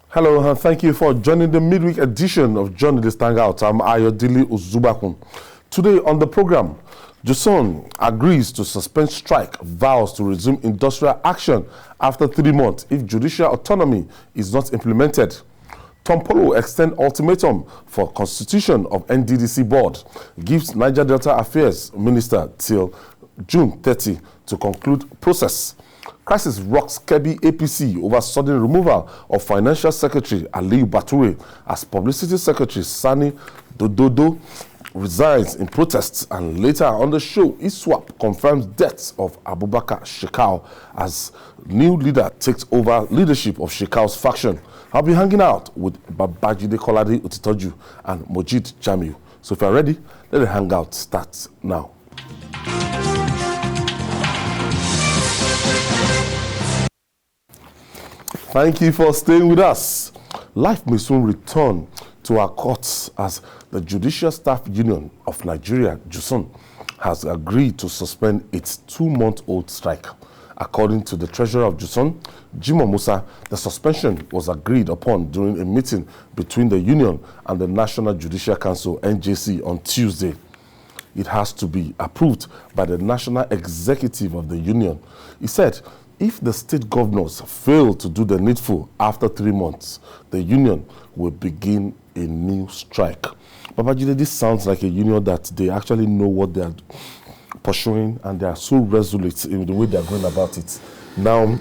Hello, and thank you for joining the midweek edition of Journalist Hangout. I'm Ayodele Uzubakun. Today on the program, JUSUN agrees to suspend strike, vows to resume industrial action after 3 months if judicial autonomy is not implemented. Tom Polo extends ultimatum for constitution of NDDC board, gives Niger Delta Affairs Minister till June 30 to conclude process. Crisis rocks Kebbi APC over sudden removal of Financial Secretary Aliyu Bature as Publicity Secretary Sani Dododo resigns in protests. And later on the show, ISWAP confirms death of Abubakar Shekau as new leader takes over leadership of Shekau's faction. I'll be hanging out with Babajide Kolade Utitoju and Mojid Jamiu. So if you're ready, let the hangout start now. Thank you for staying with us. Life may soon return to our courts as the Judicial Staff Union of Nigeria, JUSUN, has agreed to suspend its 2-month-old strike. According to the treasurer of JUSUN, Jimoh Musa, the suspension was agreed upon during a meeting between the union and the National Judicial Council, NJC, on Tuesday. It has to be approved by the National Executive of the union. He said, if the state governors fail to do the needful after 3 months, the union will begin a new strike. Babajide, this sounds like a union that they actually know what they are pursuing and they are so resolute in the way they are going about it. Now,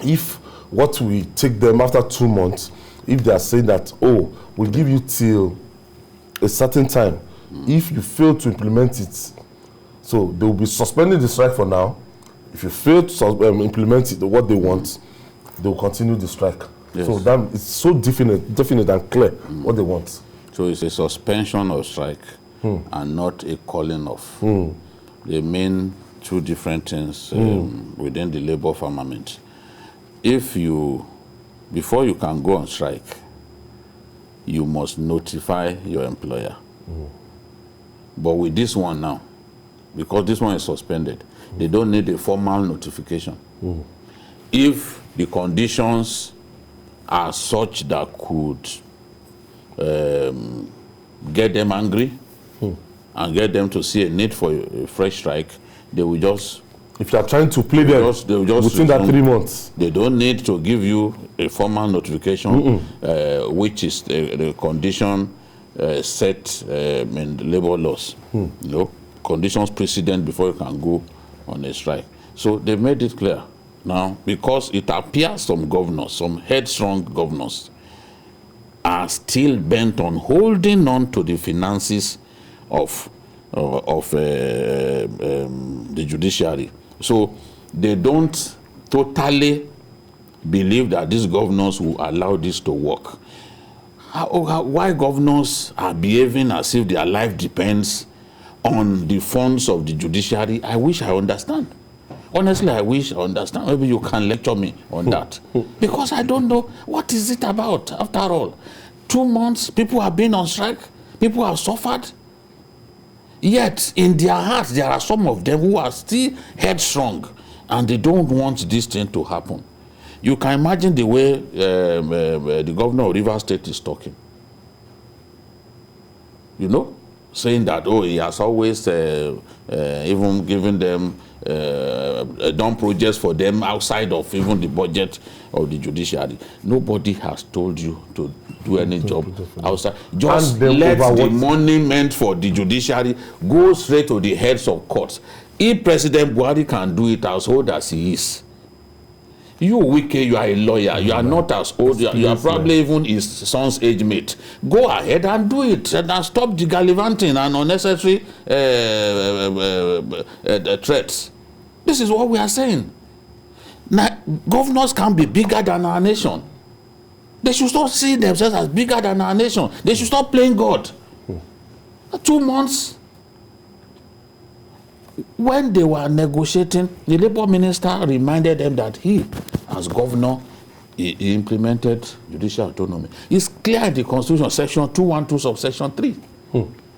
if what we take them after 2 months, if they are saying that, oh, we'll give you till a certain time, if you fail to implement it, so they will be suspending the strike for now. If you fail to implement it, what they want, they will continue the strike. Yes. So that it's so definite and clear what they want. So it's a suspension of strike and not a calling off. They mean two different things within the labor firmament. If you, before you can go on strike, you must notify your employer. But with this one now, because this one is suspended, they don't need a formal notification. If the conditions are such that could get them angry and get them to see a need for a fresh strike, they will just... If you are trying to play them within that 3 months. They don't need to give you a formal notification, which is the condition set in the labor laws. You know, conditions precedent before you can go on a strike. So they made it clear now, because it appears some governors, some headstrong governors, are still bent on holding on to the finances of the judiciary. So they don't totally believe that these governors will allow this to work. Why governors are behaving as if their life depends on the funds of the judiciary, I wish I understand. Honestly, I wish I understand. Maybe you can lecture me on that. Because I don't know, what is it about, after all? 2 months, people have been on strike, people have suffered. Yet, in their hearts, there are some of them who are still headstrong, and they don't want this thing to happen. You can imagine the way the governor of Rivers State is talking. You know? Saying that, oh, he has always even given them, done projects for them outside of even the budget of the judiciary. Nobody has told you to do any job outside. Just let the money meant for the judiciary go straight to the heads of courts. If President Buhari can do it as old as he is, you, Wike, you are a lawyer. You are not as old. You are probably even his son's age mate. Go ahead and do it, and stop the gallivanting and unnecessary threats. This is what we are saying. Now, governors can be bigger than our nation. They should stop seeing themselves as bigger than our nation. They should stop playing God. 2 months. When they were negotiating, the labor minister reminded them that he, as governor, he implemented judicial autonomy. It's clear in the Constitution, section 212, subsection 3.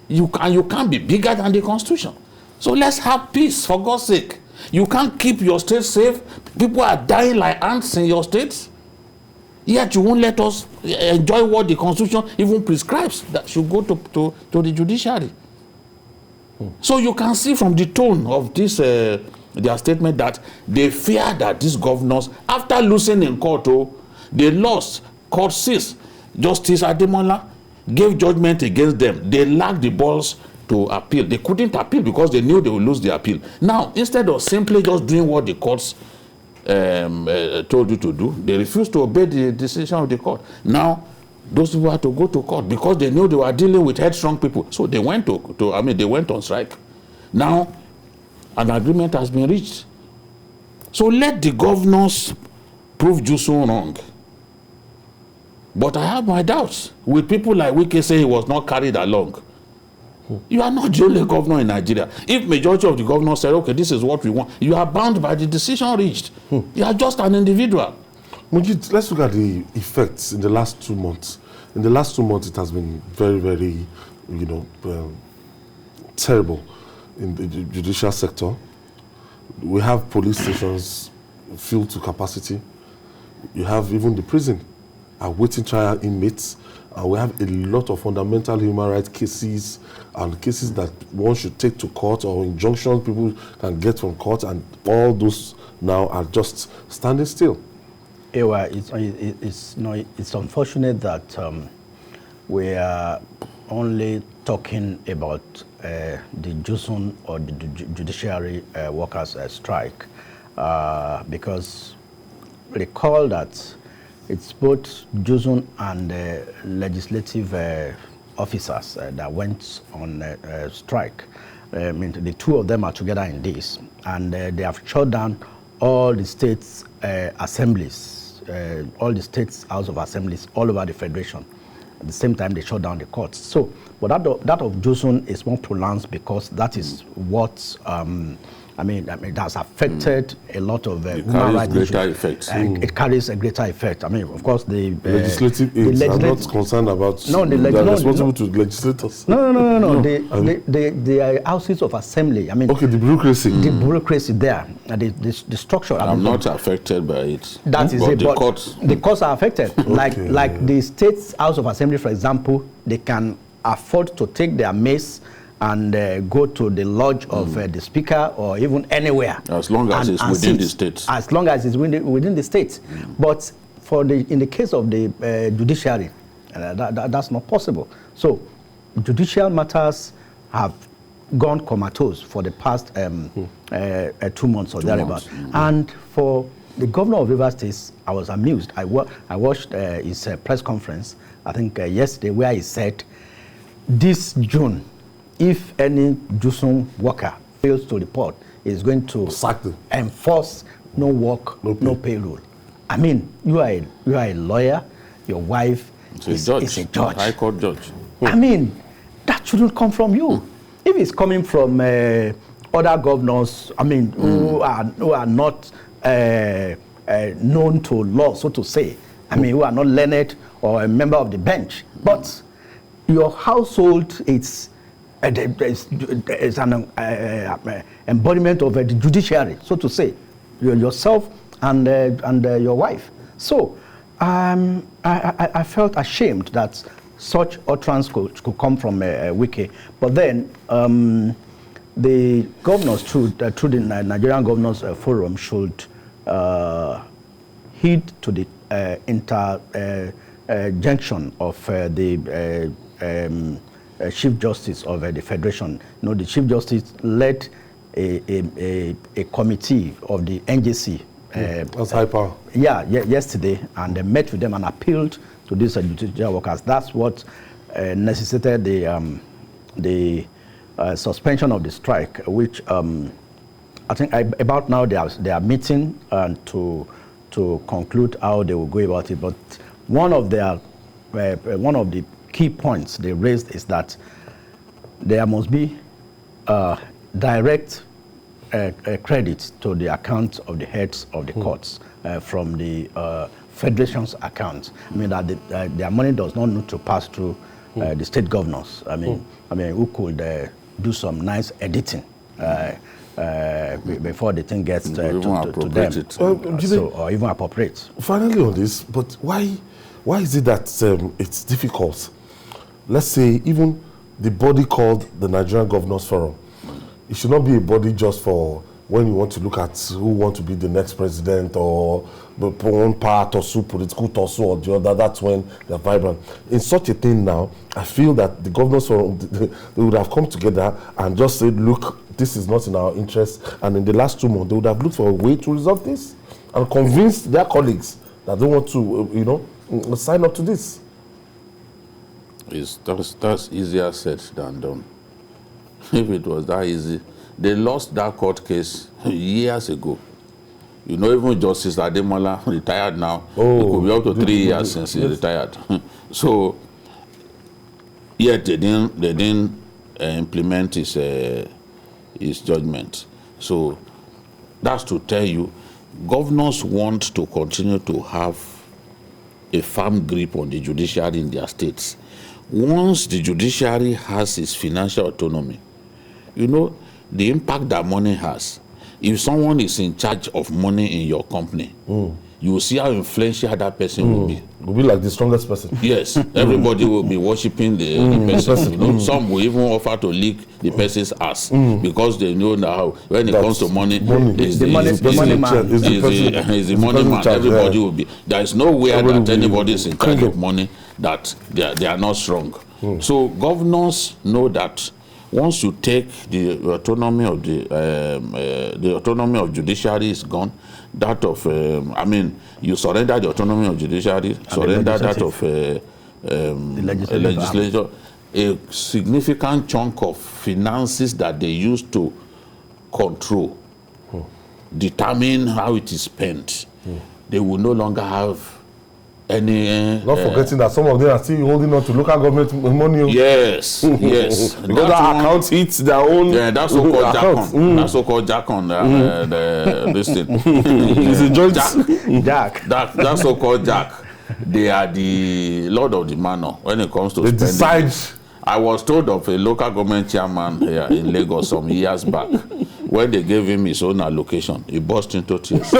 You can't be bigger than the Constitution. So let's have peace, for God's sake. You can't keep your state safe. People are dying like ants in your states. Yet you won't let us enjoy what the Constitution even prescribes that should go to the judiciary. So you can see from the tone of this their statement that they fear that these governors, after losing in court, they lost. Court seized. Justice Ademola gave judgment against them. They lacked the balls to appeal. They couldn't appeal because they knew they would lose the appeal. Now, instead of simply just doing what the courts told you to do, they refused to obey the decision of the court. Now, those people had to go to court because they knew they were dealing with headstrong people. So they went they went on strike. Now, an agreement has been reached. So let the governors prove JUSUN wrong. But I have my doubts. With people like Wike say he was not carried along. You are not the only governor in Nigeria. If majority of the governors said, okay, this is what we want, you are bound by the decision reached. You are just an individual. Mujid, let's look at the effects in the last 2 months. In the last 2 months, it has been very, very, terrible in the judicial sector. We have police stations filled to capacity. You have even the prison awaiting trial inmates. We have a lot of fundamental human rights cases and cases that one should take to court or injunctions people can get from court, and all those now are just standing still. Ewa, it's unfortunate that we are only talking about the JUSUN or the Judiciary workers' strike because recall that it's both JUSUN and legislative officers that went on strike. I mean, the two of them are together in this, and they have shut down all the states' assemblies, all the states' house of assemblies all over the federation. At the same time, they shut down the courts. So, but that of JUSUN is more pronounced because that is what it has affected a lot of human rights issues. It carries a greater effect. I mean, of course, the legislative aides are not concerned about. They are responsible to legislators. No. The houses of assembly. I mean, okay, the bureaucracy. The bureaucracy there, the structure. I'm not affected by it. That is but it. The courts. The courts are affected. Like the state's house of assembly, for example, they can afford to take their mace and go to the lodge of the speaker or even anywhere. As long as it's within the state. As long as it's within the state. But in the case of the judiciary, that's not possible. So judicial matters have gone comatose for the past 2 months or thereabouts. And for the governor of Rivers State, I was amused. I watched his press conference, I think yesterday, where he said, this June, if any JUSUN worker fails to report, is going to enforce no work, no payroll. I mean, you are a lawyer, your wife is a judge. High court judge. I mean, that shouldn't come from you. If it's coming from other governors, I mean, who are not known to law, so to say, I mean, who are not learned or a member of the bench, but your household is an embodiment of the judiciary, so to say, yourself and your wife. So I felt ashamed that such utterance could come from Wike. But then the governors, through the Nigerian Governors Forum, should heed to the interjection of the Chief Justice of the Federation. You know, the Chief Justice led a committee of the NJC. That's high power. Yesterday, and they met with them and appealed to these judicial workers. That's what necessitated the suspension of the strike, which I think about now they are meeting to conclude how they will go about it. But one of the key points they raised is that there must be direct credit to the account of the heads of the courts from the federation's account. I mean that their money does not need to pass through the state governors. I mean who could do some nice editing before the thing gets to them, or even appropriate. Finally on this, but why is it that it's difficult? Let's say even the body called the Nigerian Governors Forum, it should not be a body just for when you want to look at who want to be the next president or one part or so political torso or the other. That's when they're vibrant. In such a thing now, I feel that the Governors Forum, they would have come together and just said, look, this is not in our interest. And in the last 2 months, they would have looked for a way to resolve this and convince their colleagues that they want to, sign up to this. That's easier said than done. If it was that easy, they lost that court case years ago. Even Justice Ademola retired now. It could be up to 3 years since he retired. So, yet they didn't implement his judgment. So, that's to tell you, governors want to continue to have a firm grip on the judiciary in their states. Once the judiciary has its financial autonomy, the impact that money has. If someone is in charge of money in your company, you will see how influential that person will be. Will be like the strongest person. Yes, everybody will be worshipping the person. Some will even offer to lick the person's ass because they know now when it comes to money, is the money man. Is the money man. Everybody will be. There is nowhere that anybody is in charge of money that they are not strong. So governors know that once you take the autonomy of the autonomy of judiciary is gone, that of you surrender the autonomy of judiciary, surrender that of legislature, a significant chunk of finances that they used to control, determine how it is spent. They will no longer have any. Not forgetting that some of them are still holding on to local government money. Yes, yes. Because that account hits their own. Yeah, that's so-called JACON. That's so-called JACON. This thing. It's a joint Jack. That so-called Jack. They are the lord of the manor when it comes to they spending. decide. I was told of a local government chairman here in Lagos some years back. When they gave him his own allocation, he burst into tears.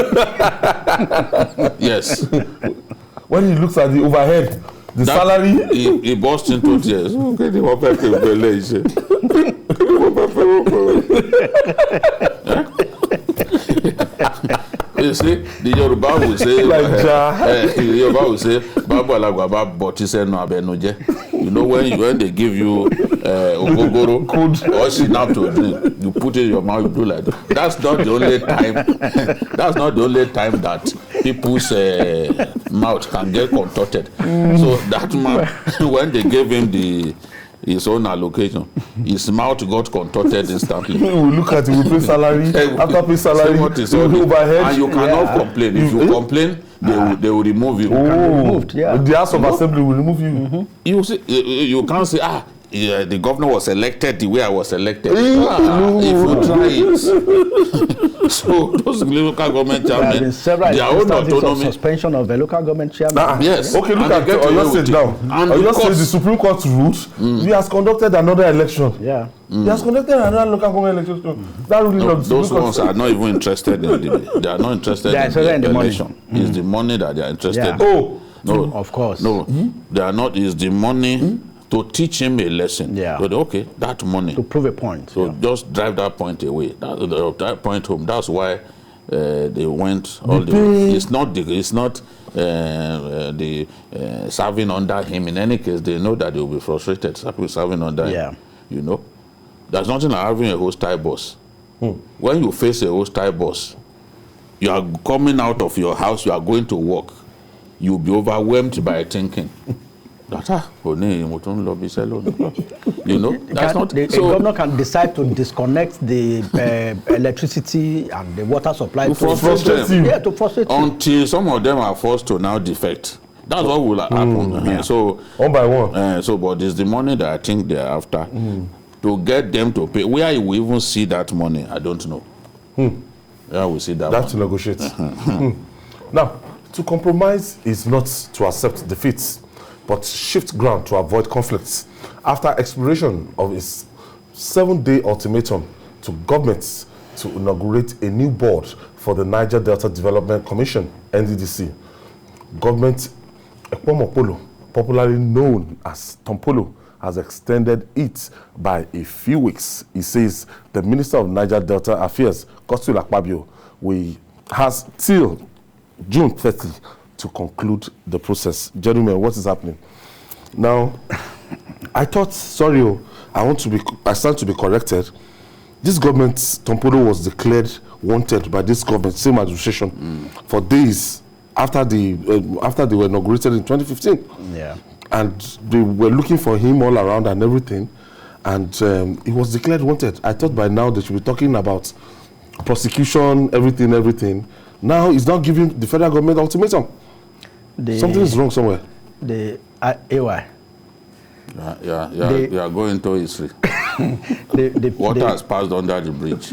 Yes. When he looks at the overhead, the salary, he burst into tears. You see, the Yoruba will say, the Yoruba will say, Babu Alagwaba Botise no Abenoje. When they give you ogogoro or shinap to drink, you put it in your mouth, you do like that. That's not the only time. That's not the only time that people's mouth can get contorted. So that man, when they gave him his own allocation, his mouth got contorted instantly. we look at it, we pay salary, after pay salary, overhead, and you cannot complain. If you complain, they will remove you. The House of Assembly will remove you. You see, you can't say, the governor was elected the way I was elected. If you try it. So those local government chairmen, their own autonomy. Suspension of a local government chairman. Yes. Okay, look at Oyo State now. Oyo State, the Supreme Court ruled. He has conducted another election. Yeah. He has conducted another local government election. That ruling of those ones are not even interested in they are not interested in the election. It's the money that they are interested in. No, of course. No, they are not. It's the money to teach him a lesson. Yeah. But okay, that money. To prove a point. So just drive that point away. That point home. That's why they went all the way. It's not the serving under him. In any case, they know that they will be frustrated serving under him. There's nothing like having a hostile boss. When you face a hostile boss, you are coming out of your house, you are going to work. You'll be overwhelmed by thinking. That's not. The governor can decide to disconnect the electricity and the water supply to frustrate them. Yeah, to frustrate until some of them are forced to now defect. That's what will happen. So one by one. But it's the money that I think they're after to get them to pay. Where you will even see that money, I don't know. Yeah, we see that. That's to negotiate. Now, to compromise is not to accept defeats, but shift ground to avoid conflicts. After expiration of its 7-day ultimatum to governments to inaugurate a new board for the Niger Delta Development Commission, NDDC. Government Ekpomopolo, popularly known as Tompolo, has extended it by a few weeks. He says the Minister of Niger Delta Affairs, Godswill Akpabio, has till June 30 to conclude the process. Gentlemen, what is happening? Now, I thought, sorry, I stand to be corrected. This government, Tompolo, was declared wanted by this government, same administration, for days after they were inaugurated in 2015. Yeah. And they were looking for him all around and everything. And he was declared wanted. I thought by now they should be talking about prosecution, everything. Now he's not giving the federal government ultimatum. Something is wrong somewhere. The AY. You are going to history. Water has passed under the bridge.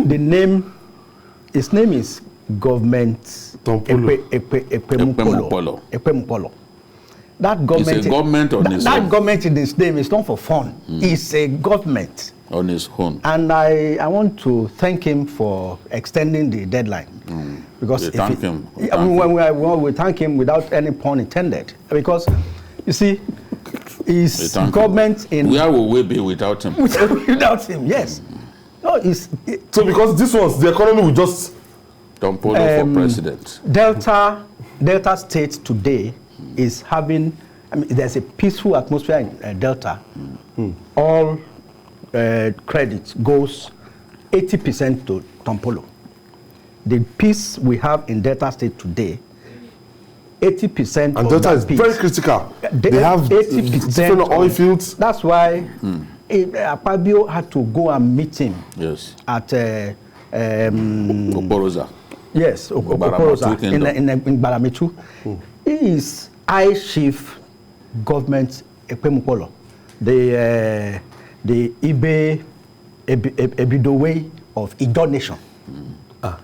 His name is Government Ekpemopolo. Ekpemopolo. That government, it's a government on his own. That government in his name is not for fun. It's a government. On his own. And I want to thank him for extending the deadline. Because we thank him. We thank him without any pun intended. Because, you see, his government in... Where will we be without him? Without him, yes. No, so because this was, the economy will just... Tompolo for president. Delta State today is having, there's a peaceful atmosphere in Delta. All credit goes 80% to Tompolo. The peace we have in Delta State today, 80% and Delta is very critical. They have 80% different oil fields. That's why Akpabio had to go and meet him. Yes. At Okporoza. Yes, Okporoza in Baramitu. He is High Chief Government Ekpemopolo, the Ebidowe of Ido Nation.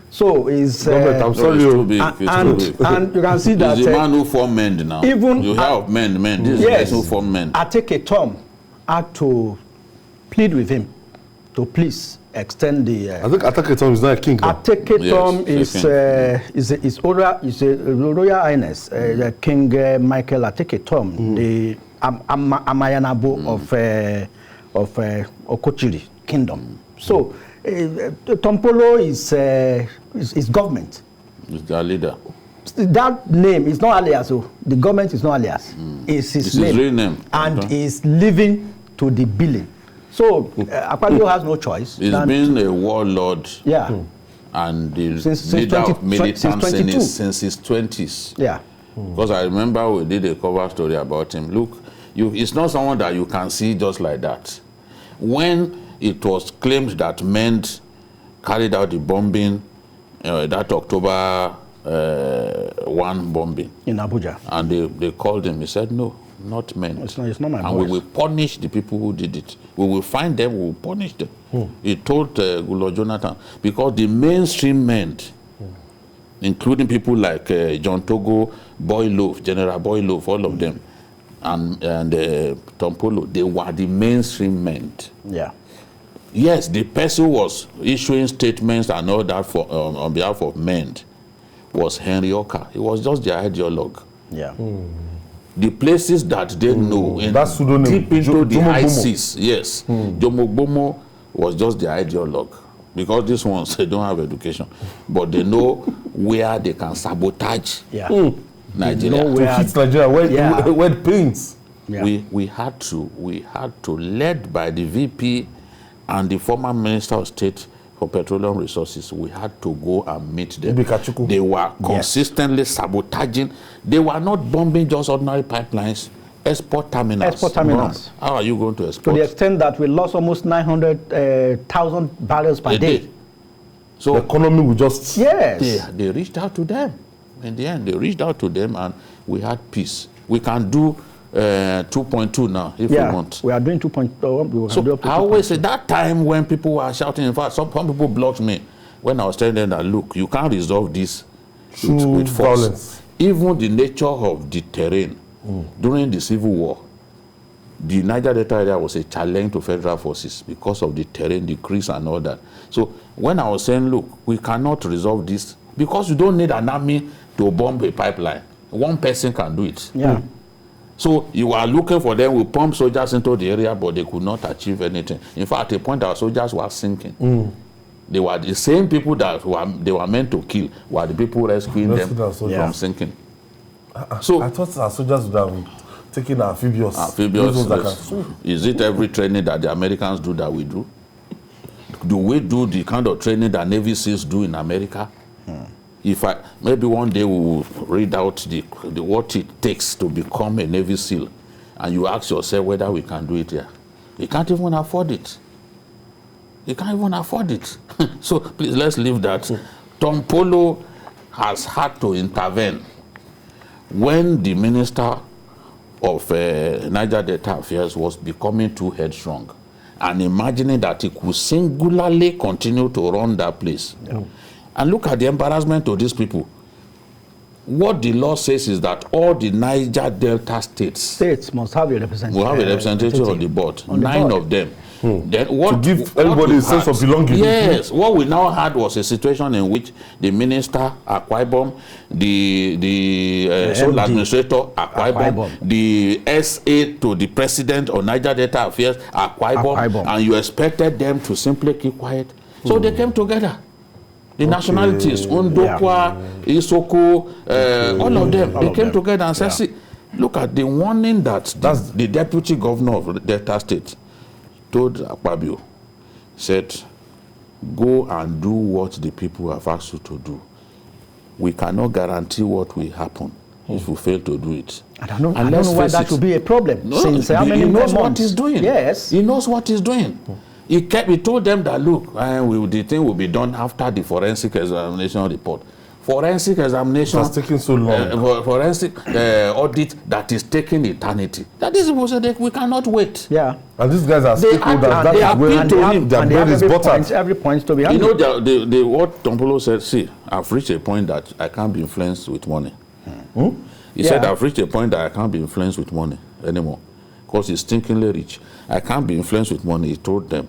So is I'm sorry, and you can see that the man who formed MEND now. Even you have MEND. This is who formed MEND. Ateke Tom had to plead with him to please extend the. I think Ateke Tom is not a king. Ateke Tom is Royal Highness, King Michael Ateke Tom, the Amayanabo of Okochiri Kingdom. So Tompolo is government. Is their leader. That name is not alias. So the government is not alias. It's his name. His real name. And he's living to the billing. So Akpabio has no choice. He's been a warlord. Yeah. And the leader of militants since his 20s. Yeah. Because I remember we did a cover story about him. Look, it's not someone that you can see just like that. When it was claimed that MEND carried out the bombing, that October 1 bombing. In Abuja. And they called him. He said, no, not MEND. It's not my and voice. We will punish the people who did it. We will find them, we will punish them. He told Gulo Jonathan, because the mainstream MEND, including people like John Togo, Boylove, General Boylove, all of them, and Tompolo, they were the mainstream MEND. Yeah. Yes, the person who was issuing statements and all that for on behalf of MEND was Henry Oka. He was just their ideologue. Yeah. The places that they know, deep into the ISIS, yes, Jomogbomo was just their ideologue. Because these ones, they don't have education. But they know where they can sabotage Nigeria. To hit Nigeria, where it pains. Yeah. We had to, led by the VP and the former Minister of State for Petroleum Resources, we had to go and meet them. They were consistently sabotaging. They were not bombing just ordinary pipelines, export terminals. Export terminals. How are you going to export? To the extent that we lost almost 900,000 barrels per day. So the economy will just... Yes. They reached out to them. In the end, they reached out to them and we had peace. We can do 2.2 now, if we want. We are doing 2.2. So I always say that time when people were shouting, in fact, some people blocked me when I was telling them that, look, you can't resolve this with force. Violence. Even the nature of the terrain during the Civil War, the Niger Delta area was a challenge to federal forces because of the terrain, the creeks and all that. So when I was saying, look, we cannot resolve this because you don't need an army to bomb a pipeline. One person can do it. Yeah. So you are looking for them, we pump soldiers into the area, but they could not achieve anything. In fact, at a point, our soldiers were sinking. They were the same people that they were meant to kill, were the people rescuing them from sinking. So I thought our soldiers would have taken amphibious. Is it every training that the Americans do that we do? Do we do the kind of training that Navy SEALs do in America? If maybe one day we will read out the what it takes to become a Navy SEAL, and you ask yourself whether we can do it here. We can't even afford it. You can't even afford it. So please, let's leave that. Tom Polo has had to intervene when the Minister of Niger Delta Affairs was becoming too headstrong and imagining that he could singularly continue to run that place. And look at the embarrassment of these people. What the law says is that all the Niger Delta states must have a representative on the board. 9 of them. Then what, to give everybody a sense of belonging. Yes, what we now had was a situation in which the minister, Akwa Ibom, the sole administrator, Akwa Ibom, the SA to the president of Niger Delta Affairs, Akwa Ibom, and you expected them to simply keep quiet. So they came together. The nationalities, Ondokwa, Isoko, all of them, they came together and said, see, look at the warning that the deputy governor of Delta State told Akpabio, said, go and do what the people have asked you to do. We cannot guarantee what will happen if we fail to do it. I don't know why that would be a problem. No, since how many he knows months? what he's doing. Yes. He knows what he's doing. He told them that, look, the thing will be done after the forensic examination report. Forensic examination. It's taking so long. Forensic audit that is taking eternity. That is what said we cannot wait. Yeah. And these guys are stakeholders. They appeal to him. Their bread is buttered. Every point to be handled. You know, what Tompolo said, see, I've reached a point that I can't be influenced with money. He said, I've reached a point that I can't be influenced with money anymore. Because he's stinkingly rich. I can't be influenced with money, he told them.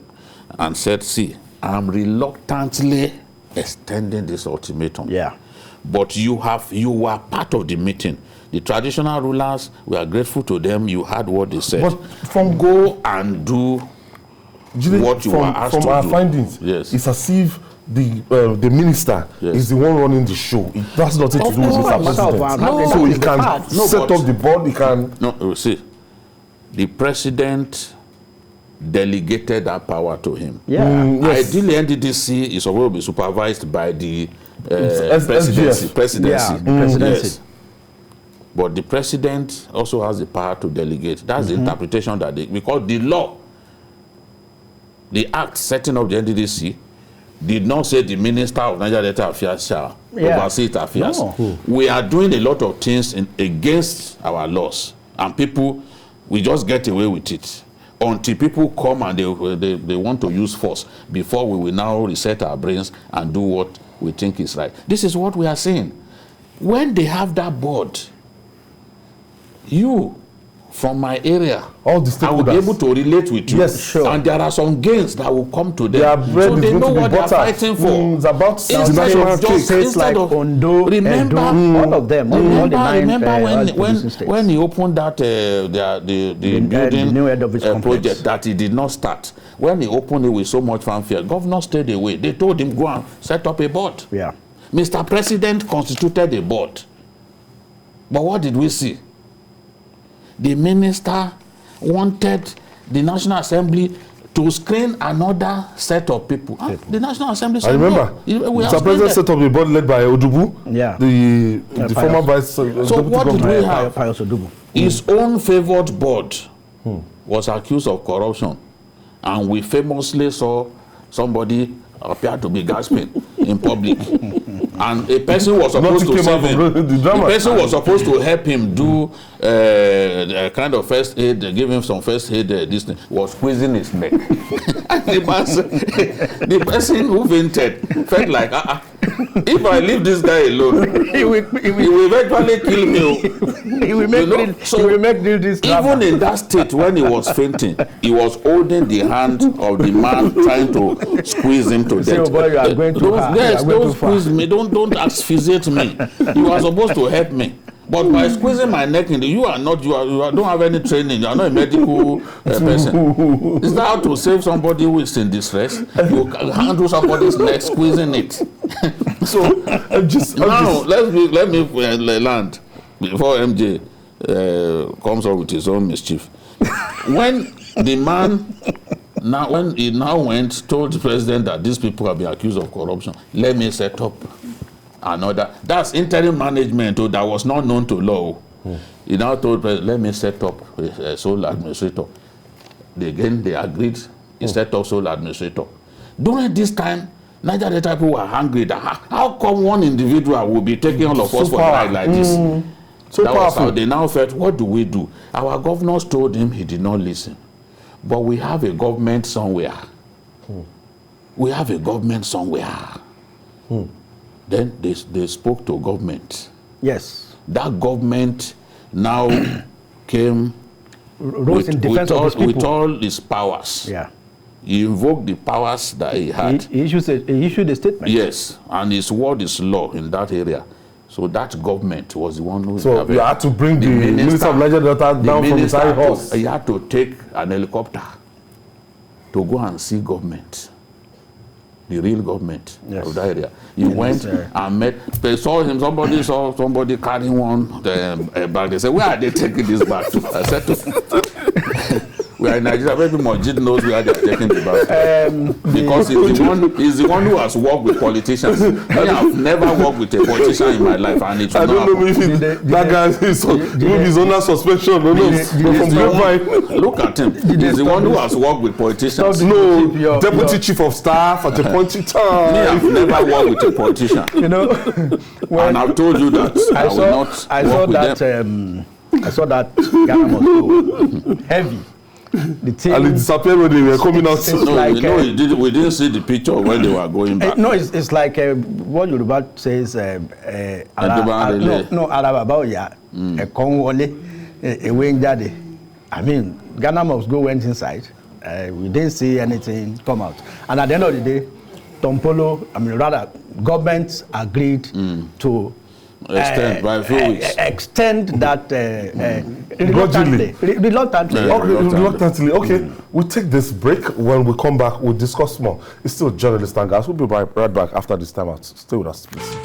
And said, see, I'm reluctantly extending this ultimatum. Yeah. But you were part of the meeting. The traditional rulers, we are grateful to them. You heard what they said. But go and do what you were asked to do. From our findings, it's as if the minister is the one running the show. It has nothing to do with Mr. President. So he can set up the board. He can. No, see, the president delegated that power to him. Ideally, NDDC is supposed to be supervised by the presidency. Yes. But the president also has the power to delegate. That's the interpretation that because the law, the act setting up the NDDC, did not say the minister of Niger Delta Affairs shall oversee its affairs. No. We are doing a lot of things against our laws, and people, we just get away with it until people come and they want to use force before we will now reset our brains and do what we think is right. This is what we are saying. When they have that board, you from my area, all the I will be able to relate with you. Yes, sure. And there are some gains that will come to them. So they know what they are fighting for. It's about states like Ondo, remember, all of them. Remember when he opened that the building project that he did not start. When he opened it with so much fanfare, governor stayed away. They told him, go and set up a board. Yeah. Mr. President constituted a board. But what did we see? The minister wanted the National Assembly to screen another set of people. The National Assembly said, I remember. Mr. President set up a board led by Odubu, the former vice. So what did we have? His own favored board was accused of corruption. And we famously saw somebody appear to be gasping in public. And a person was supposed to save him. The person was supposed to help him do a kind of first aid, give him some first aid, this thing, was squeezing his neck. And the person who fainted felt like, If I leave this guy alone, he will eventually kill me. He will make this even in that state when he was fainting, he was holding the hand of the man trying to squeeze him to death. Oh boy, you are going too far. Yes, don't squeeze me. Don't asphyxiate me. You are supposed to help me. But by squeezing my neck, you don't have any training. You are not a medical person. Is that how to save somebody who is in distress? You handle somebody's neck, squeezing it. So let me land before MJ comes up with his own mischief. When the man when he went told the president that these people have been accused of corruption, let me set up another. That's interim management that was not known to law. He now told president, let me set up a sole administrator. They agreed. He set up sole administrator. During this time, Niger Delta people were hungry. How come one individual will be taking all of us for a ride like this? So that was how they now felt, what do we do? Our governors told him, he did not listen. But we have a government somewhere. We have a government somewhere. Then they spoke to government. Yes. That government now came rose in defense of his people. With all his powers. Yeah. He invoked the powers that he had. He issued a statement. Yes, and his word is law in that area. So that government was the one who... So you had to bring the Minister of Niger Delta down from his high horse. He had to take an helicopter to go and see government. The real government of that area. He went and met, they saw him, somebody saw somebody carrying one bag. They said, where are they taking this bag to? I said to we are in Nigeria, maybe Majid knows where they are taking the bag. Because he's the one who has worked with politicians. I have never worked with a politician in my life, and it I don't know if that guy is under suspension. Look at him. He's the one who has worked with politicians. No, deputy chief of staff at the point in time. Me, I've never worked with a politician. You know, and I've told you that I will not work with them. I saw that Ghana must go heavy. The team, and it disappeared when they were coming out. We didn't see the picture when they were going back. No, it's like what Yoruba says. I mean, Ghana must go went inside. We didn't see anything come out. And at the end of the day, government agreed to extend by a few weeks. Extend that reluctantly. Okay, we'll take this break. When we come back, we'll discuss more. It's still Journalist and Guys. We'll be right back after this time out. Stay with us, please.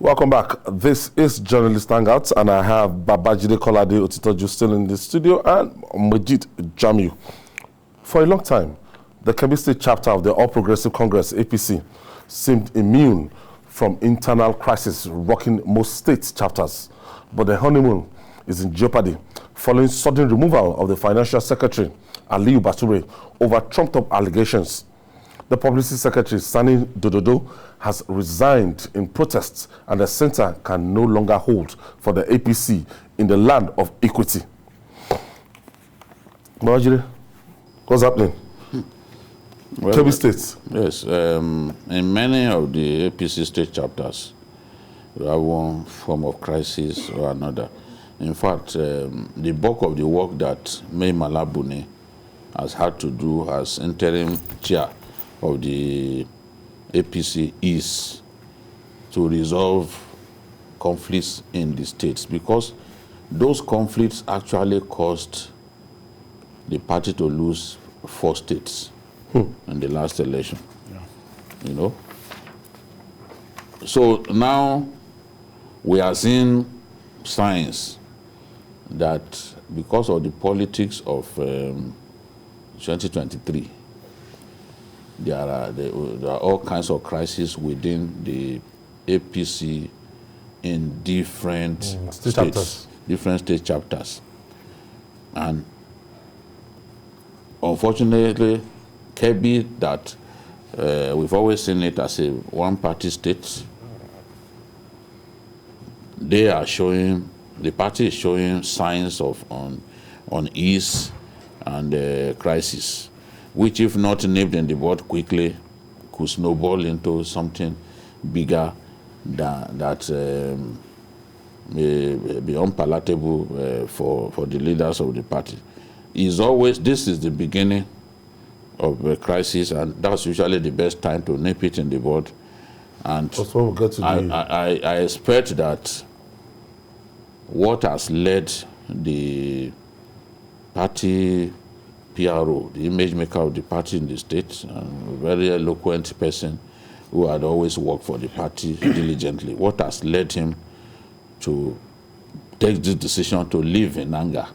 Welcome back. This is Journalist Hangouts, and I have Babajide Kolade Otitoju still in the studio and Majid Jamiu. For a long time, the Kebbi State chapter of the All Progressive Congress, APC, seemed immune from internal crisis rocking most state chapters. But the honeymoon is in jeopardy following sudden removal of the Financial Secretary, Aliyu Bature, over trumped-up allegations. The Publicity Secretary, Sani Dododo, has resigned in protests, and the center can no longer hold for the APC in the land of equity. Marjorie, what's happening? Well, Kebbi State. Yes, in many of the APC state chapters, we have one form of crisis or another. In fact, the bulk of the work that May Malabuni has had to do as interim chair of the APC is to resolve conflicts in the states, because those conflicts actually caused the party to lose 4 states in the last election. You know? So now we are seeing signs that because of the politics of 2023, there are all kinds of crises within the APC in different states, different state chapters. And unfortunately, Kebbi, that we've always seen it as a one-party state, they are showing, the party is showing signs of unease and crisis, which, if not nipped in the bud quickly, could snowball into something bigger that may be unpalatable for the leaders of the party. This is the beginning of a crisis, and that's usually the best time to nip it in the bud. And that's what we'll get to I expect that what has led the party PRO, the image maker of the party in the state, a very eloquent person who had always worked for the party diligently, what has led him to take this decision to live in anger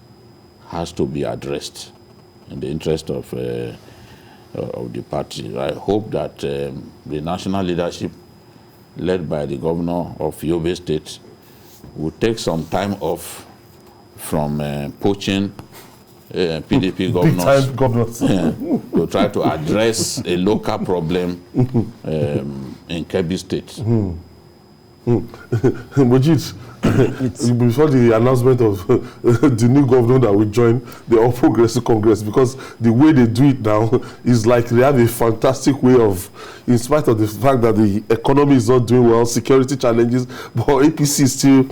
has to be addressed in the interest of the party. I hope that the national leadership, led by the governor of Yobe State, will take some time off from poaching PDP governors to try to address a local problem in Kebbi State. Mojit, before the announcement of the new governor that will join the All Progressive Congress, because the way they do it now is like they have a fantastic way of, in spite of the fact that the economy is not doing well, security challenges, but APC is still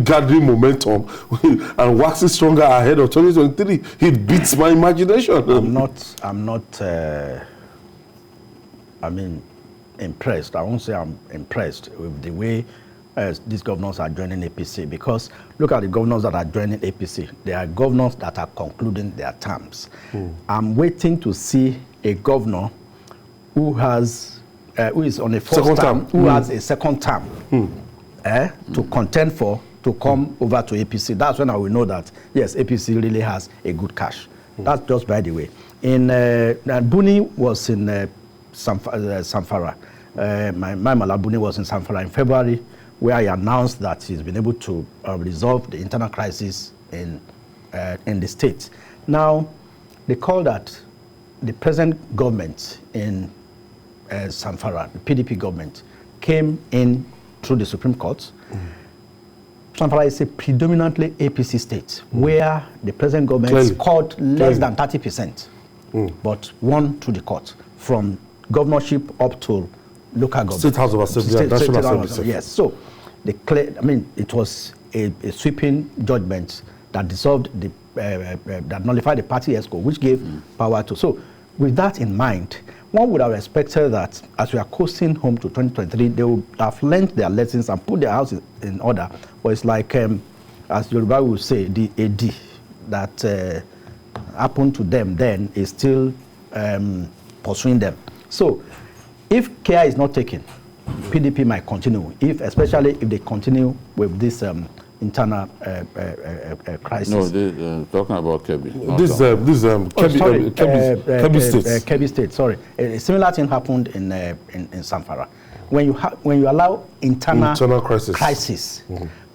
gathering momentum and waxing stronger ahead of 2023. It beats my imagination. Impressed. I won't say I'm impressed with the way these governors are joining APC, because look at the governors that are joining APC. They are governors that are concluding their terms. I'm waiting to see a governor who is on a first term, who has a second term to contend for, to come over to APC. That's when I will know that, yes, APC really has a good cash. That's just by the way. Buni was in Samfara. My Malabuni was in Samfara in February, where he announced that he's been able to resolve the internal crisis in the state. Now, they call that the present government in Samfara, the PDP government, came in through the Supreme Court. Samfara is a predominantly APC state, where the present government scored less than 30%, but won through the court, from governorship up to local government. State House of Assembly, National Assembly. Yes, so it was a sweeping judgment that dissolved that nullified the party ESCO, which gave power to. So, with that in mind, one would have expected that as we are coasting home to 2023, they would have learned their lessons and put their house in order. But it's like, as Yoruba would say, the AD that happened to them then is still pursuing them. So, if care is not taken, PDP might continue, especially if they continue with this internal crisis. No, they're talking about Kebbi. Kebbi State. Kebbi State. Sorry, a similar thing happened in Samfara. When you allow internal crisis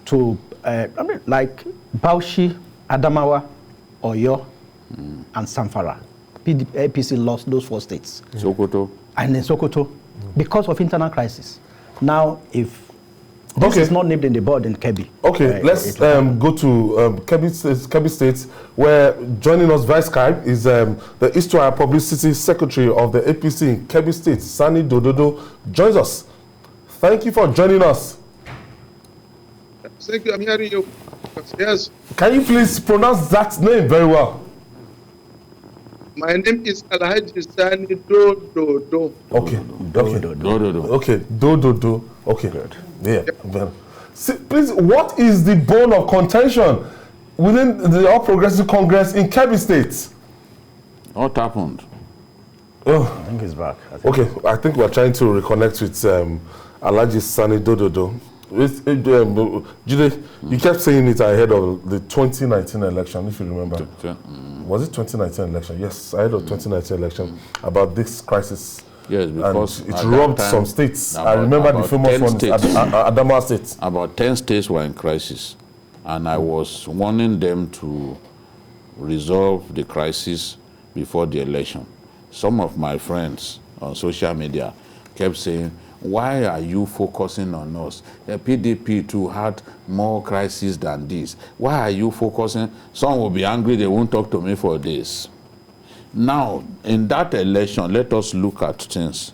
to like Bauchi, Adamawa, Oyo, and Samfara, APC lost those 4 states. Sokoto. And in Sokoto, because of internal crisis. Now, if this is not nipped in the bud in Kebbi. Okay, let's go to Kebbi State, where joining us via Skype is the Eastern Publicity Secretary of the APC in Kebbi State, Sani Dododo, joins us. Thank you for joining us. Thank you, I'm hearing you. Yes. Can you please pronounce that name very well? My name is Alhaji Sani Dododo. Okay. Okay, Dododo. Okay. Good. Yeah. See, please, what is the bone of contention within the All Progressive Congress in Kebbi State? What happened? Oh, I think he's back. I think we're trying to reconnect with Alhaji Sani Dododo. Jide, you kept saying it ahead of the 2019 election, if you remember. Was it 2019 election? Yes, ahead of 2019 election, about this crisis. Yes, because and it robbed some states. I remember the famous one, Adamawa State. About 10 states were in crisis, and I was warning them to resolve the crisis before the election. Some of my friends on social media kept saying, why are you focusing on us? The PDP too had more crises than this. Why are you focusing? Some will be angry, they won't talk to me for days. Now, in that election, let us look at things.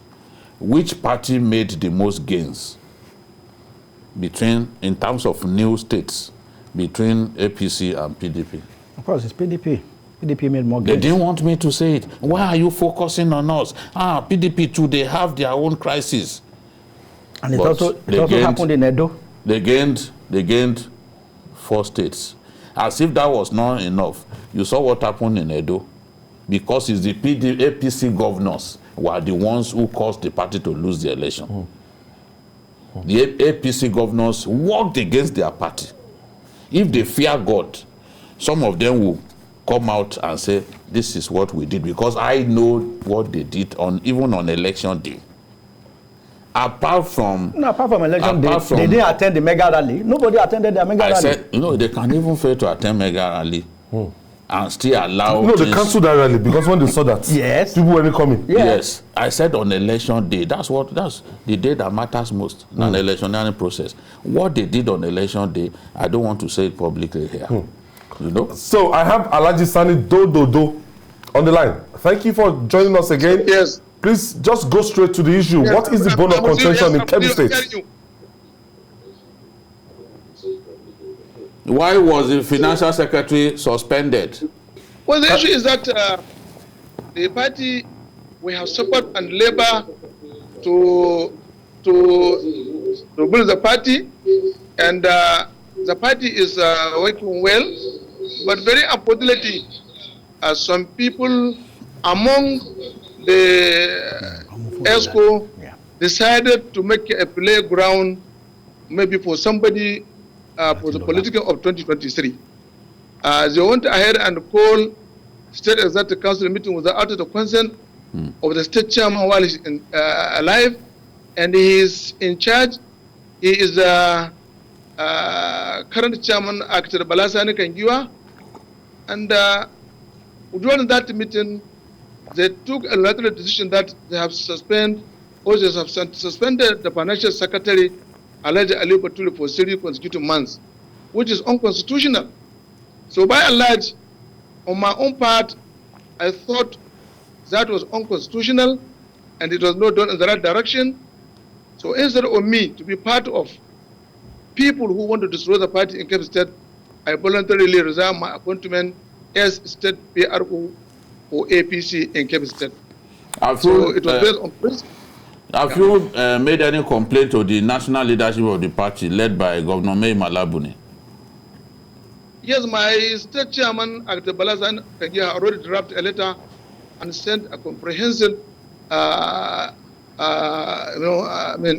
Which party made the most gains in terms of new states, between APC and PDP? Of course, it's PDP. PDP made more gains. They didn't want me to say it. Why are you focusing on us? PDP too, they have their own crisis. And it also happened in Edo. They gained 4 states. As if that was not enough. You saw what happened in Edo. Because it's the APC governors were the ones who caused the party to lose the election. The APC governors worked against their party. If they fear God, some of them will come out and say, this is what we did, because I know what they did even on election day. Apart from election day, they didn't attend the mega rally. Nobody attended the mega rally. I said, they can even fail to attend mega rally and still allow. No, they cancelled that rally because when they saw that, yes, people weren't coming. Yes, I said on election day. That's the day that matters most in an electionary process. What they did on election day, I don't want to say it publicly here. So I have Alhaji Sani Dododo on the line. Thank you for joining us again. Yes. Please just go straight to the issue. Yes. What is the bone of contention in Kebbi State? Why was the financial secretary suspended? Well, the issue is that the party, we have support and labor to build the party, and the party is working well. But very unfortunately, some people among the ESCO decided to make a playground maybe for somebody for the political of 2023. They went ahead and called State Executive Council meeting without the consent of the state chairman while he's alive, and he is in charge. He is the current chairman, Actor Balasani Kangiwa, and during that meeting, they took a lateral decision that they have suspended the financial secretary, Alhaji Ali Batuli, for 3 consecutive months, which is unconstitutional. So by and large, on my own part, I thought that was unconstitutional and it was not done in the right direction. So instead of me to be part of people who want to destroy the party in Kebbi State, I voluntarily resigned my appointment as State PRO for APC in Kebbi State. So it was based on principle. Have you made any complaint to the national leadership of the party led by Governor May Malabuni? Yes, my state chairman, Actor Balasani Kangiwa, already drafted a letter and sent a comprehensive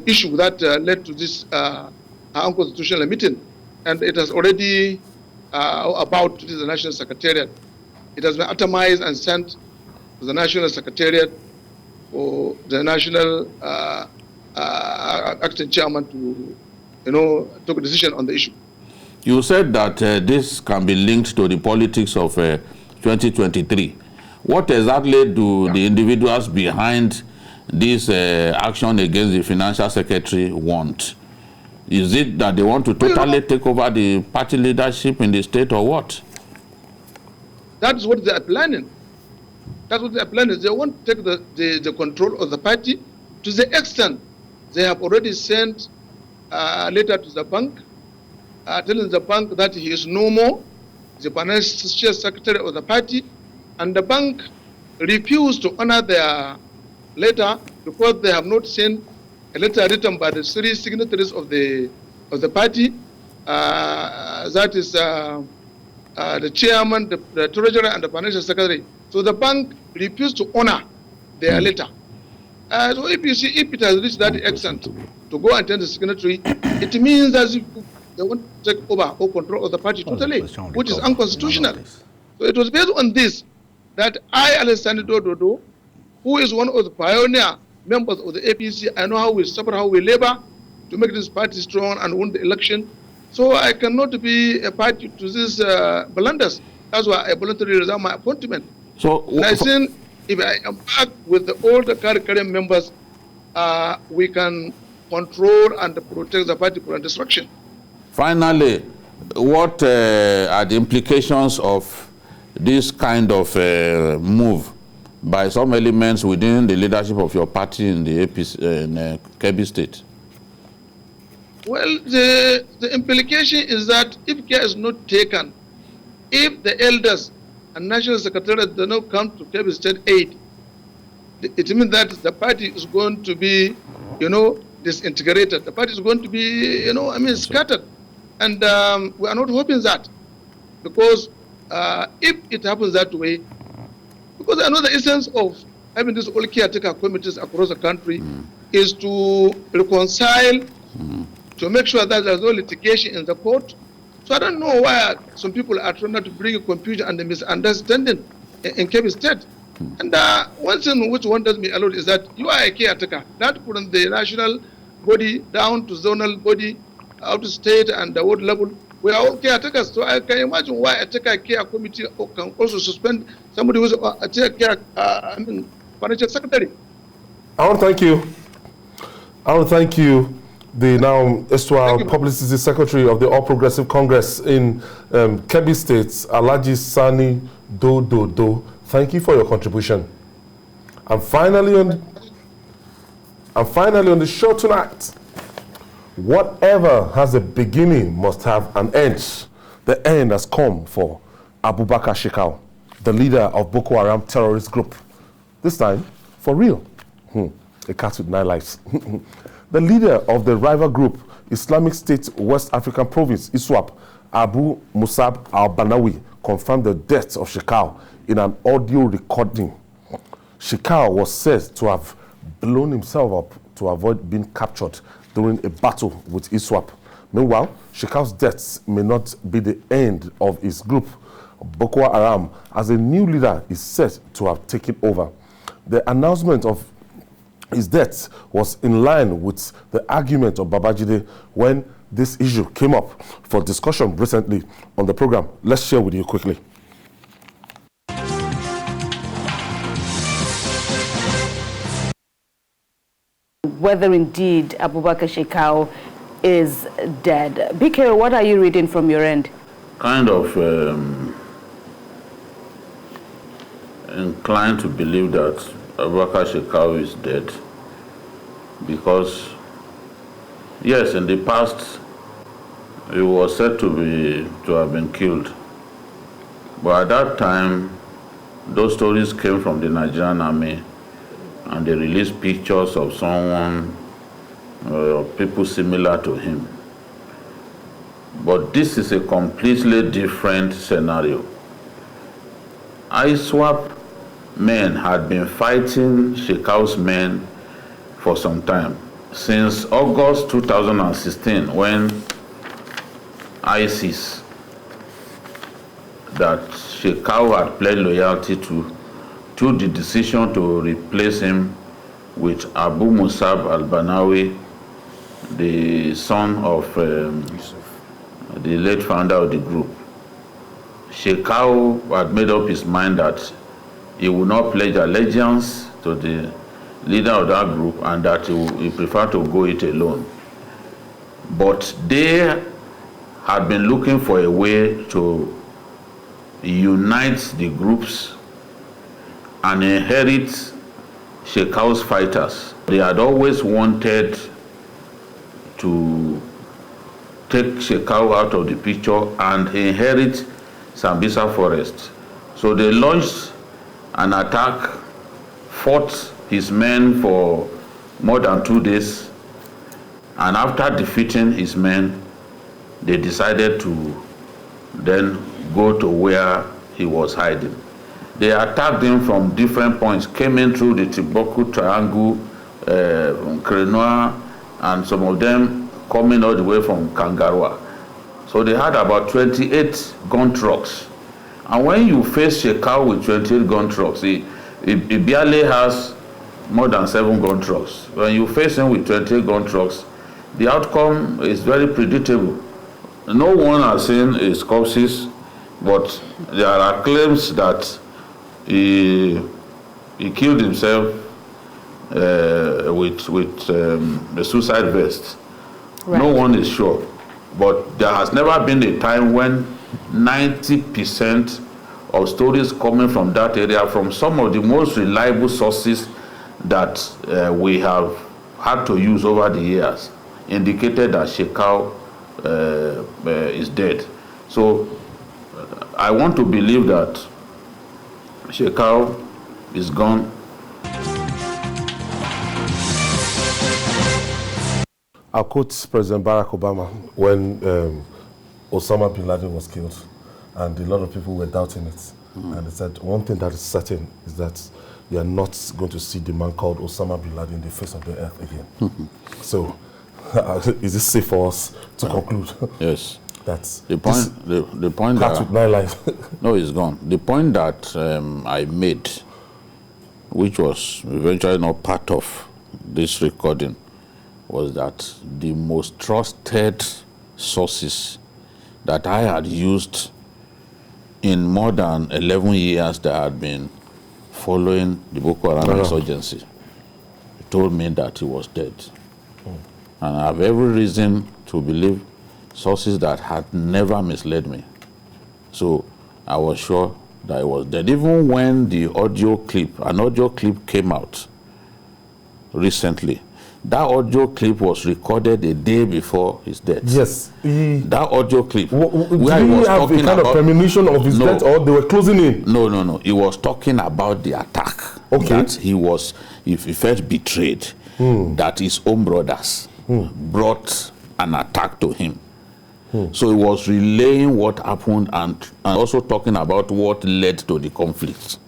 issue that led to this unconstitutional meeting, and it has already about to the National Secretariat. It has been atomized and sent to the National Secretariat for the National Acting Chairman to take a decision on the issue. You said that this can be linked to the politics of 2023. What exactly do the individuals behind this action against the financial secretary want? Is it that they want to totally take over the party leadership in the state, or what? That's what they are planning. That's what they are planning. They want to take the control of the party to the extent they have already sent a letter to the bank telling the bank that he is no more the financial secretary of the party, and the bank refused to honor their letter because they have not sent a letter written by the 3 signatories of the party. That is the chairman, the treasurer, and the financial secretary. So the bank refused to honor their letter. So if it has reached that extent to go and tell the signatory, it means that they want to take over or control of the party totally, which is unconstitutional. So it was based on this that I, Alhaji Dododo, who is one of the pioneer members of the APC, I know how we suffer, how we labor to make this party strong and win the election. So I cannot be a party to this blunders. That's why I voluntarily resigned my appointment. So and I think if I am back with all the current members, we can control and protect the party from destruction. Finally, what are the implications of this kind of move by some elements within the leadership of your party in the APC, in Kebbi State? Well, the implication is that if care is not taken, if the elders and national secretariat do not come to Kebbi State aid, it means that the party is going to be, disintegrated. The party is going to be, scattered. And we are not hoping that, because if it happens that way, because I know the essence of having these all caretaker committees across the country is to reconcile, to make sure that there's no litigation in the court. So I don't know why some people are trying to bring a confusion and a misunderstanding in Kebbi State. And one thing which one does me a lot is that you are a caretaker, not from the national body down to zonal body, out to state and the world level. We are all caretakers. So I can imagine why a care committee can also suspend somebody who's a care, financial secretary. I want to thank you. The now Estua Publicity Secretary of the All Progressive Congress in Kebbi State, Alhaji Sani Do. Thank you for your contribution. And finally on the show tonight, whatever has a beginning must have an end. The end has come for Abubakar Shekau, the leader of Boko Haram terrorist group. This time, for real. A cat with 9 lives. The leader of the rival group, Islamic State West African Province, ISWAP, Abu Musab al-Banawi, confirmed the death of Shekau in an audio recording. Shekau was said to have blown himself up to avoid being captured during a battle with ISWAP. Meanwhile, Shekau's death may not be the end of his group, Boko Haram, as a new leader is said to have taken over. The announcement of his death was in line with the argument of Babajide when this issue came up for discussion recently on the program. Let's share with you quickly. Whether indeed Abubakar Shekau is dead. BK, what are you reading from your end? Kind of inclined to believe that Abubakar Shekau is dead, because yes, in the past he was said to have been killed, but at that time those stories came from the Nigerian army, and they released pictures of someone, people similar to him. But this is a completely different scenario. ISWAP men had been fighting Shekau's men for some time. Since August 2016, when ISIS that Shekau had pledged loyalty to the decision to replace him with Abu Musab al-Banawi, the son of the late founder of the group. Shekau had made up his mind that he would not pledge allegiance to the leader of that group, and that he preferred to go it alone. But they had been looking for a way to unite the groups and inherit Shekau's fighters. They had always wanted to take Shekau out of the picture and inherit Sambisa Forest. So they launched an attack, fought his men for more than 2 days, and after defeating his men, they decided to then go to where he was hiding. They attacked him from different points, came in through the Tiboku Triangle, Krenoa, and some of them coming all the way from Kangarwa. So they had about 28 gun trucks. And when you face Shekau with 28 gun trucks, he barely has more than 7 gun trucks. When you face him with 28 gun trucks, the outcome is very predictable. No one has seen his corpses, but there are claims that he killed himself the suicide vest. Right. No one is sure. But there has never been a time when 90% of stories coming from that area, from some of the most reliable sources that we have had to use over the years, indicated that Shekau is dead. So I want to believe that Shekau is gone. I'll quote President Barack Obama when Osama bin Laden was killed, and a lot of people were doubting it. And he said, one thing that is certain is that you are not going to see the man called Osama bin Laden in the face of the earth again. So, is it safe for us to conclude? Yes. That's the point cat with 9 lives. No, it's gone. The point that I made, which was eventually not part of this recording, was that the most trusted sources that I had used in more than 11 years that I had been following the Boko Haram insurgency told me that he was dead. And I have every reason to believe sources that had never misled me. So I was sure that he was dead. Even when an audio clip came out recently, that audio clip was recorded a day before his death. Yes. That audio clip. Did he have a kind of premonition of his death, or they were closing in? No. He was talking about the attack. Okay. That he felt betrayed. That his own brothers brought an attack to him. So he was relaying what happened and also talking about what led to the conflict.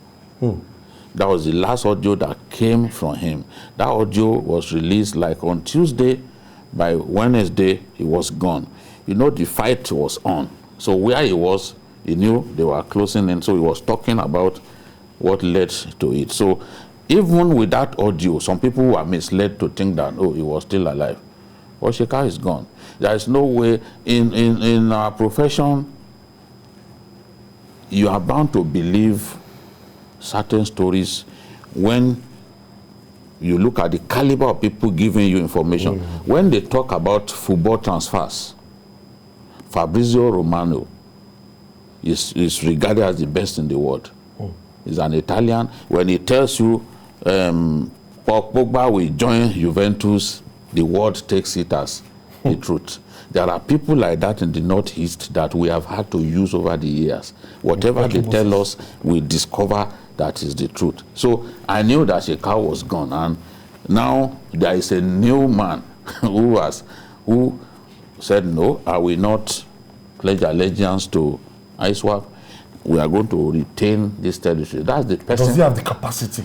That was the last audio that came from him. That audio was released like on Tuesday. By Wednesday, he was gone. You know, the fight was on. So where he was, he knew they were closing in. So he was talking about what led to it. So even with that audio, some people were misled to think that, oh, he was still alive. Well, Shekau is gone. There is no way in our profession, you are bound to believe certain stories when you look at the caliber of people giving you information. When they talk about football transfers, Fabrizio Romano is regarded as the best in the world. He's an Italian. When he tells you Pogba will join Juventus, the world takes it as the truth. There are people like that in the Northeast that we have had to use over the years. Whatever they tell us, we discover that is the truth. So I knew that Shekau was gone, and now there is a new man who said, no, I will not pledge allegiance to ISWAP. We are going to retain this territory. That's the person. Does he have the capacity?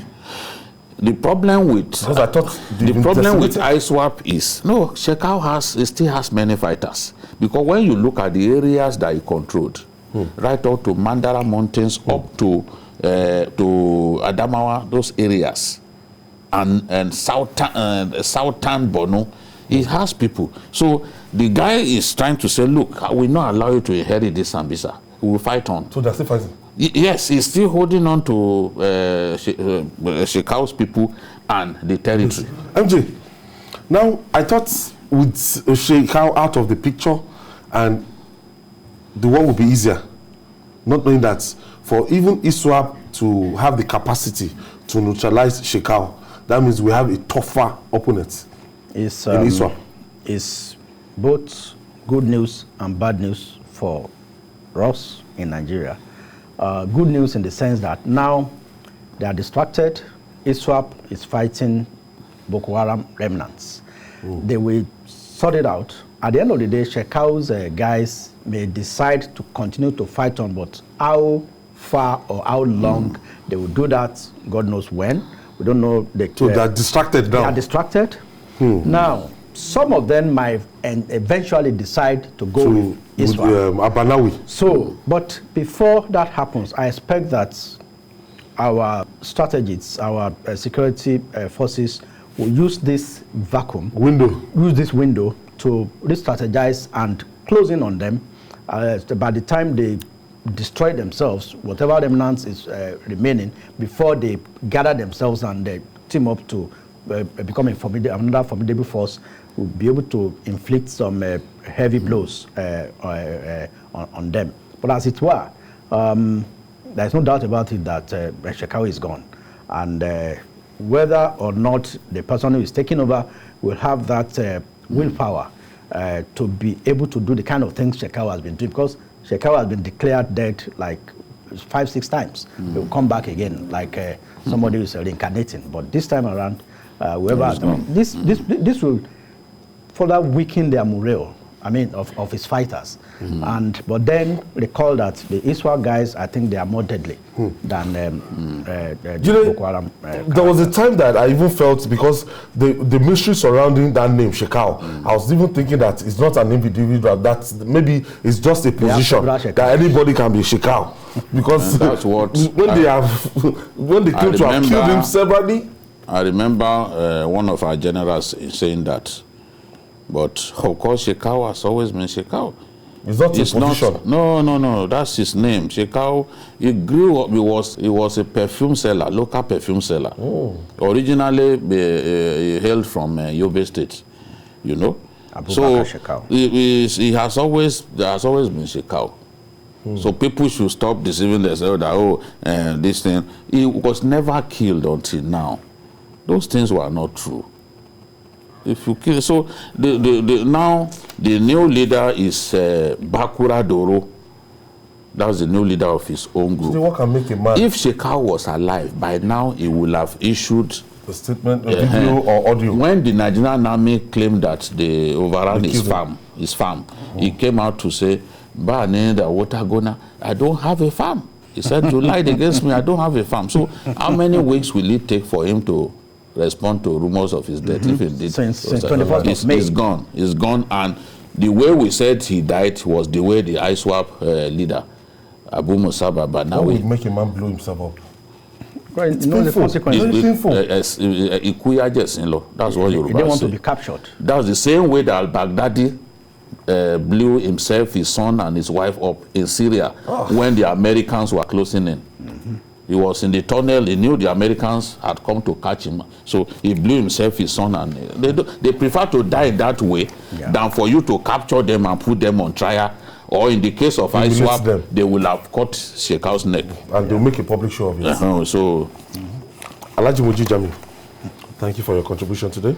The problem with ISWAP is, no, Shekau still has many fighters. Because when you look at the areas that he controlled, right up to Mandara Mountains, up to Adamawa, those areas, and southern Borno, he has people. So the guy is trying to say, look, I will not allow you to inherit this Sambisa. We will fight on. So they're still fighting? Yes, he's still holding on to Shekau's people and the territory. MJ, now I thought with Shekau out of the picture, and the war would be easier. Not knowing that for even ISWAP to have the capacity to neutralize Shekau, that means we have a tougher opponent in ISWAP. It's both good news and bad news for us in Nigeria. Good news in the sense that now they are distracted. ISWAP is fighting Boko Haram remnants. They will sort it out. At the end of the day, Shekau's guys may decide to continue to fight on, but how far or how long they will do that, God knows when. We don't know. So they are distracted now. They are distracted. Now, some of them might eventually decide to go with ISWAP. Abanawi. So, but before that happens, I expect that our strategists, our security forces will use this window to re-strategize and close in on them. By the time they destroy themselves, whatever remnants is remaining, before they gather themselves and they team up to become another formidable force, will be able to inflict some heavy blows on them. But as it were, there's no doubt about it that Shekau is gone. And whether or not the person who is taking over will have that willpower to be able to do the kind of things Shekau has been doing, because Shekau has been declared dead like 5-6 times. He will come back again like somebody who is reincarnating. But this time around, this will further weaken their morale, I mean, of his fighters. But then recall that the ISWA guys, I think they are more deadly than Boko Haram. There was a time that I even felt, because the mystery surrounding that name, Shekau, I was even thinking that it's not an individual, that maybe it's just a position, that anybody can be Shekau. Because that's what when they claim to have killed him severally. I remember one of our generals saying that. But of course, Shekau has always been Shekau. It's not his position. No. That's his name. Shekau. He grew up. He was a perfume seller, local perfume seller. Originally, he hailed from Yobe State. You know. Abubakar Shekau. There has always been Shekau. So people should stop deceiving themselves that this thing. He was never killed until now. Those things were not true. If you kill, so now the new leader is Bakura Doro. That's the new leader of his own group. So what can make a man? If Shekau was alive, by now he would have issued a statement, a video or audio. When the Nigerian army claimed that they overran his farm, he came out to say, I don't have a farm. He said, you lied against me, I don't have a farm. So how many weeks will it take for him to respond to rumors of his death? If it did, since 21st of May. He's gone. And the way we said he died was the way the ISWAP leader, Abu Musaba, but now would make a man blow himself up. Right, it's the consequences. That's what Yoruba say. He didn't want to be captured. That's the same way that al-Baghdadi blew himself, his son, and his wife up in Syria when the Americans were closing in. He was in the tunnel. He knew the Americans had come to catch him. So he blew himself, his son, and they prefer to die that way than for you to capture them and put them on trial. Or in the case of ISWAP, they will have cut Shekau's neck. And they'll make a public show of it. So, Alhaji Moji Jami, thank you for your contribution today.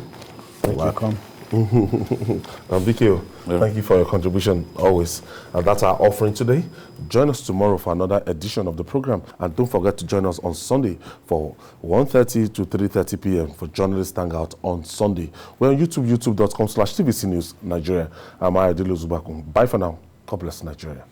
You're welcome. And BKO, thank you for your contribution always. And that's our offering today. Join us tomorrow for another edition of the program. And don't forget to join us on Sunday for 1:30 to 3:30 p.m. for Journalist Hangout on Sunday. We're on YouTube, youtube.com/TVC News Nigeria. I'm Ayodele Zubakun. Bye for now. God bless Nigeria.